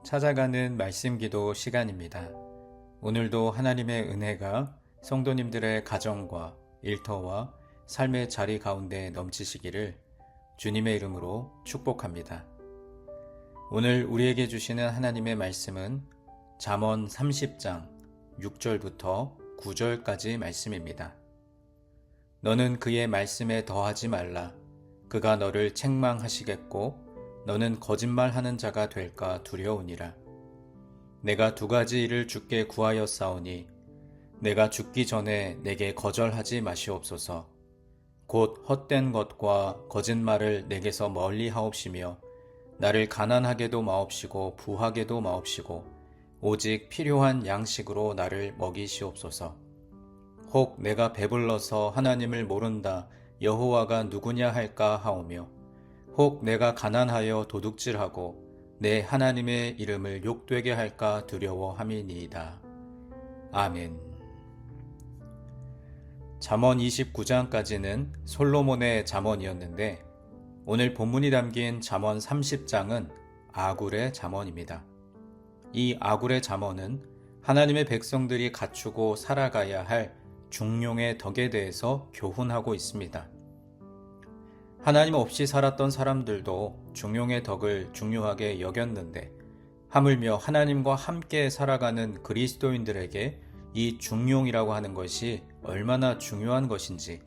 찾아가는 말씀 기도 시간입니다. 오늘도 하나님의 은혜가 성도님들의 가정과 일터와 삶의 자리 가운데 넘치시기를 주님의 이름으로 축복합니다. 오늘 우리에게 주시는 하나님의 말씀은 잠언 30장 6절부터 9절까지 말씀입니다. 너는 그의 말씀에 더하지 말라. 그가 너를 책망하시겠고 너는 거짓말하는 자가 될까 두려우니라. 내가 두 가지 일을 주께 구하였사오니 내가 죽기 전에 내게 거절하지 마시옵소서. 곧 헛된 것과 거짓말을 내게서 멀리 하옵시며 나를 가난하게도 마옵시고 부하게도 마옵시고 오직 필요한 양식으로 나를 먹이시옵소서. 혹 내가 배불러서 하나님을 모른다 여호와가 누구냐 할까 하오며 혹 내가 가난하여 도둑질하고 내 하나님의 이름을 욕되게 할까 두려워함이니이다. 아멘. 잠언 29장까지는 솔로몬의 잠언이었는데 오늘 본문이 담긴 잠언 30장은 아굴의 잠언입니다. 이 아굴의 잠언은 하나님의 백성들이 갖추고 살아가야 할 중용의 덕에 대해서 교훈하고 있습니다. 하나님 없이 살았던 사람들도 중용의 덕을 중요하게 여겼는데 하물며 하나님과 함께 살아가는 그리스도인들에게 이 중용이라고 하는 것이 얼마나 중요한 것인지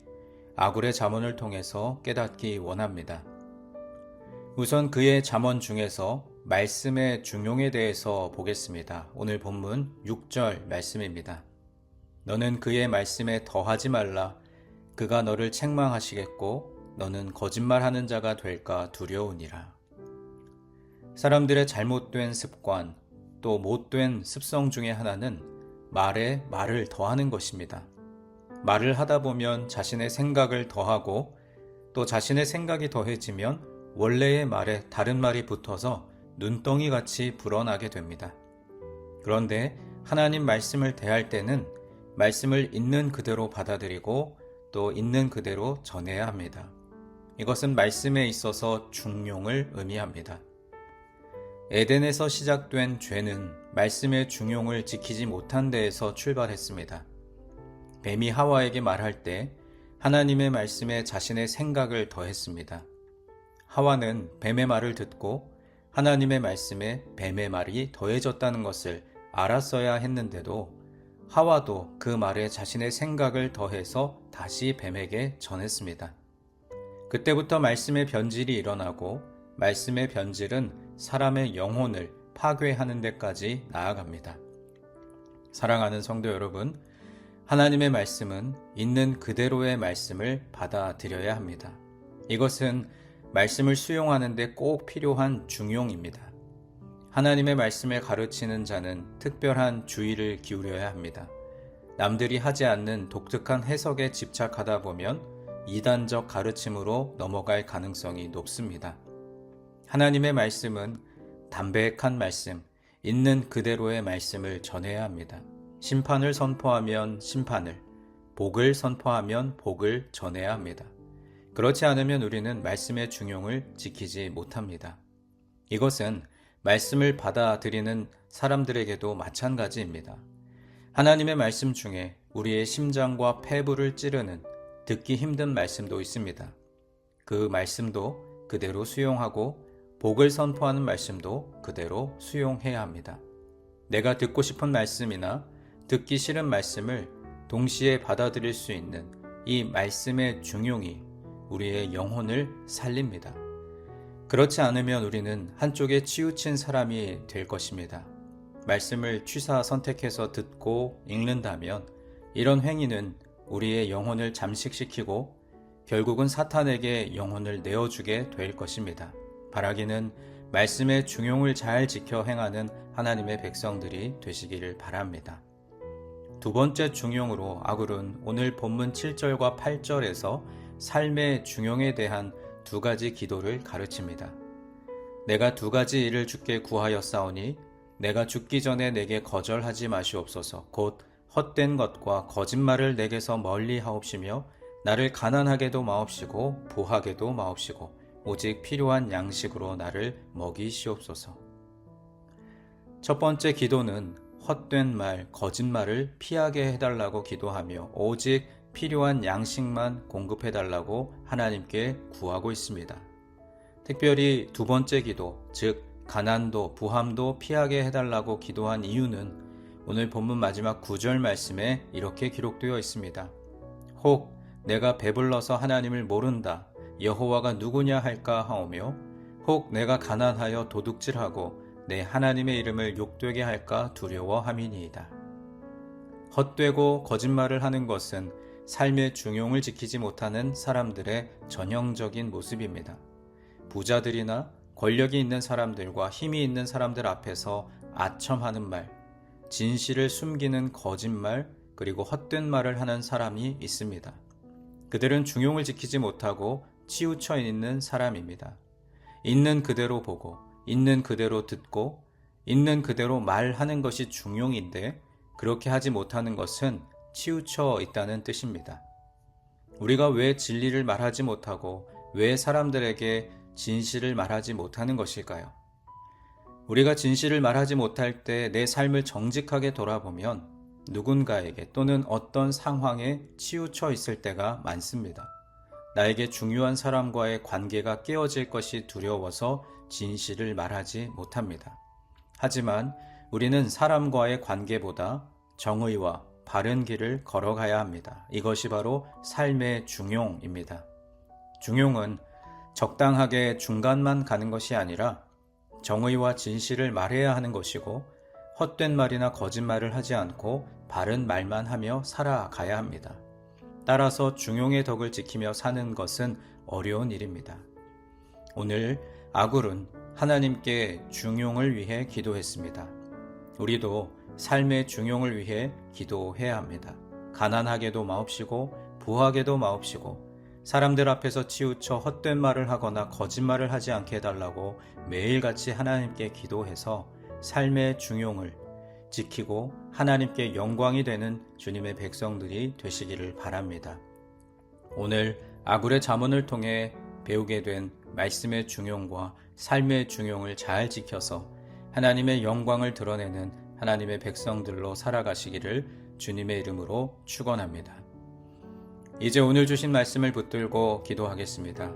아굴의 잠언을 통해서 깨닫기 원합니다. 우선 그의 잠언 중에서 말씀의 중용에 대해서 보겠습니다. 오늘 본문 6절 말씀입니다. 너는 그의 말씀에 더하지 말라. 그가 너를 책망하시겠고 너는 거짓말하는 자가 될까 두려우니라. 사람들의 잘못된 습관, 또 못된 습성 중에 하나는 말에 말을 더하는 것입니다. 말을 하다 보면 자신의 생각을 더하고 또 자신의 생각이 더해지면 원래의 말에 다른 말이 붙어서 눈덩이같이 불어나게 됩니다. 그런데 하나님 말씀을 대할 때는 말씀을 있는 그대로 받아들이고 또 있는 그대로 전해야 합니다. 이것은 말씀에 있어서 중용을 의미합니다. 에덴에서 시작된 죄는 말씀의 중용을 지키지 못한 데에서 출발했습니다. 뱀이 하와에게 말할 때 하나님의 말씀에 자신의 생각을 더했습니다. 하와는 뱀의 말을 듣고 하나님의 말씀에 뱀의 말이 더해졌다는 것을 알았어야 했는데도 하와도 그 말에 자신의 생각을 더해서 다시 뱀에게 전했습니다. 그때부터 말씀의 변질이 일어나고 말씀의 변질은 사람의 영혼을 파괴하는 데까지 나아갑니다. 사랑하는 성도 여러분, 하나님의 말씀은 있는 그대로의 말씀을 받아들여야 합니다. 이것은 말씀을 수용하는 데 꼭 필요한 중용입니다. 하나님의 말씀을 가르치는 자는 특별한 주의를 기울여야 합니다. 남들이 하지 않는 독특한 해석에 집착하다 보면 이단적 가르침으로 넘어갈 가능성이 높습니다. 하나님의 말씀은 담백한 말씀, 있는 그대로의 말씀을 전해야 합니다. 심판을 선포하면 심판을, 복을 선포하면 복을 전해야 합니다. 그렇지 않으면 우리는 말씀의 중용을 지키지 못합니다. 이것은 말씀을 받아들이는 사람들에게도 마찬가지입니다. 하나님의 말씀 중에 우리의 심장과 폐부를 찌르는 듣기 힘든 말씀도 있습니다. 그 말씀도 그대로 수용하고 복을 선포하는 말씀도 그대로 수용해야 합니다. 내가 듣고 싶은 말씀이나 듣기 싫은 말씀을 동시에 받아들일 수 있는 이 말씀의 중용이 우리의 영혼을 살립니다. 그렇지 않으면 우리는 한쪽에 치우친 사람이 될 것입니다. 말씀을 취사 선택해서 듣고 읽는다면 이런 행위는 우리의 영혼을 잠식시키고 결국은 사탄에게 영혼을 내어주게 될 것입니다. 바라기는 말씀의 중용을 잘 지켜 행하는 하나님의 백성들이 되시기를 바랍니다. 두 번째 중용으로 아굴은 오늘 본문 7절과 8절에서 삶의 중용에 대한 두 가지 기도를 가르칩니다. 내가 두 가지 일을 주께 구하였사오니 내가 죽기 전에 내게 거절하지 마시옵소서. 곧 헛된 것과 거짓말을 내게서 멀리 하옵시며 나를 가난하게도 마옵시고 부하게도 마옵시고 오직 필요한 양식으로 나를 먹이시옵소서. 첫 번째 기도는 헛된 말, 거짓말을 피하게 해달라고 기도하며 오직 필요한 양식만 공급해달라고 하나님께 구하고 있습니다. 특별히 두 번째 기도, 즉 가난도 부함도 피하게 해달라고 기도한 이유는 오늘 본문 마지막 9절 말씀에 이렇게 기록되어 있습니다. 혹 내가 배불러서 하나님을 모른다. 여호와가 누구냐 할까 하오며 혹 내가 가난하여 도둑질하고 내 하나님의 이름을 욕되게 할까 두려워함이니이다. 헛되고 거짓말을 하는 것은 삶의 중용을 지키지 못하는 사람들의 전형적인 모습입니다. 부자들이나 권력이 있는 사람들과 힘이 있는 사람들 앞에서 아첨하는 말, 진실을 숨기는 거짓말, 그리고 헛된 말을 하는 사람이 있습니다. 그들은 중용을 지키지 못하고 치우쳐 있는 사람입니다. 있는 그대로 보고, 있는 그대로 듣고, 있는 그대로 말하는 것이 중용인데 그렇게 하지 못하는 것은 치우쳐 있다는 뜻입니다. 우리가 왜 진리를 말하지 못하고 왜 사람들에게 진실을 말하지 못하는 것일까요? 우리가 진실을 말하지 못할 때 내 삶을 정직하게 돌아보면 누군가에게 또는 어떤 상황에 치우쳐 있을 때가 많습니다. 나에게 중요한 사람과의 관계가 깨어질 것이 두려워서 진실을 말하지 못합니다. 하지만 우리는 사람과의 관계보다 정의와 바른 길을 걸어가야 합니다. 이것이 바로 삶의 중용입니다. 중용은 적당하게 중간만 가는 것이 아니라 정의와 진실을 말해야 하는 것이고 헛된 말이나 거짓말을 하지 않고 바른 말만 하며 살아가야 합니다. 따라서 중용의 덕을 지키며 사는 것은 어려운 일입니다. 오늘 아굴은 하나님께 중용을 위해 기도했습니다. 우리도 삶의 중용을 위해 기도해야 합니다. 가난하게도 마옵시고 부하게도 마옵시고 사람들 앞에서 치우쳐 헛된 말을 하거나 거짓말을 하지 않게 해달라고 매일같이 하나님께 기도해서 삶의 중용을 지키고 하나님께 영광이 되는 주님의 백성들이 되시기를 바랍니다. 오늘 아굴의 잠언을 통해 배우게 된 말씀의 중용과 삶의 중용을 잘 지켜서 하나님의 영광을 드러내는 하나님의 백성들로 살아가시기를 주님의 이름으로 축원합니다. 이제 오늘 주신 말씀을 붙들고 기도하겠습니다.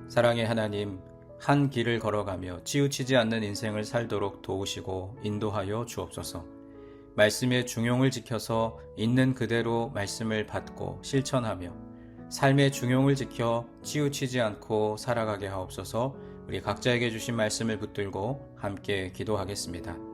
사랑의 하나님, 한 길을 걸어가며 치우치지 않는 인생을 살도록 도우시고 인도하여 주옵소서. 말씀의 중용을 지켜서 있는 그대로 말씀을 받고 실천하며 삶의 중용을 지켜 치우치지 않고 살아가게 하옵소서. 우리 각자에게 주신 말씀을 붙들고 함께 기도하겠습니다.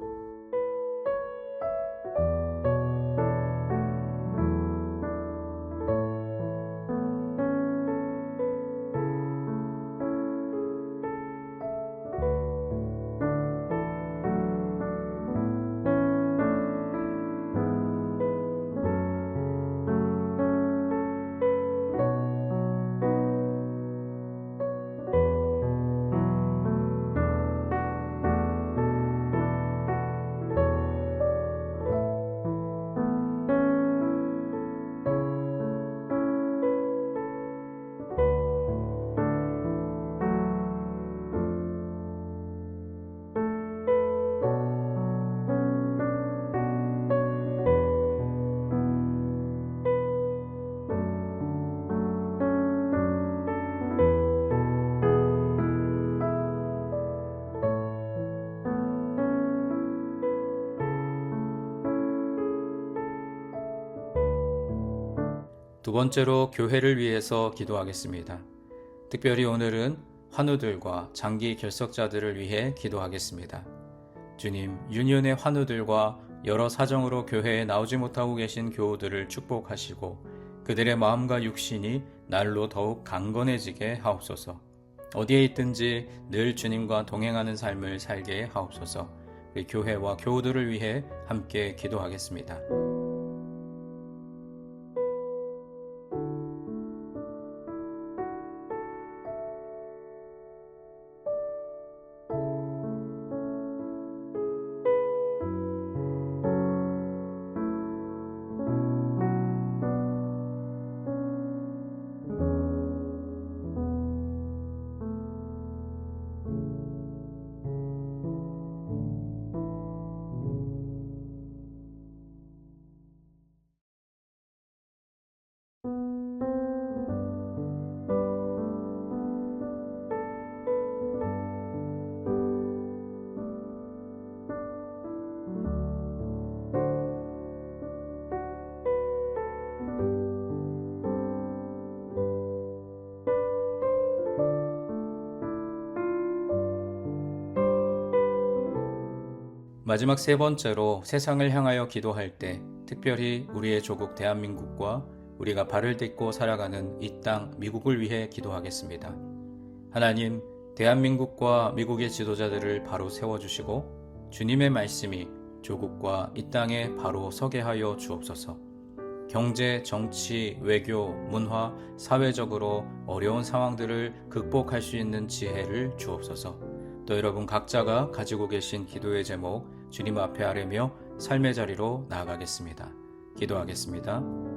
두 번째로 교회를 위해서 기도하겠습니다. 특별히 오늘은 환우들과 장기 결석자들을 위해 기도하겠습니다. 주님, 유년의 환우들과 여러 사정으로 교회에 나오지 못하고 계신 교우들을 축복하시고 그들의 마음과 육신이 날로 더욱 강건해지게 하옵소서. 어디에 있든지 늘 주님과 동행하는 삶을 살게 하옵소서. 우리 교회와 교우들을 위해 함께 기도하겠습니다. 마지막 세 번째로 세상을 향하여 기도할 때 특별히 우리의 조국 대한민국과 우리가 발을 딛고 살아가는 이 땅 미국을 위해 기도하겠습니다. 하나님, 대한민국과 미국의 지도자들을 바로 세워주시고 주님의 말씀이 조국과 이 땅에 바로 서게 하여 주옵소서. 경제, 정치, 외교, 문화, 사회적으로 어려운 상황들을 극복할 수 있는 지혜를 주옵소서. 또 여러분 각자가 가지고 계신 기도의 제목 주님 앞에 아뢰며 삶의 자리로 나아가겠습니다. 기도하겠습니다.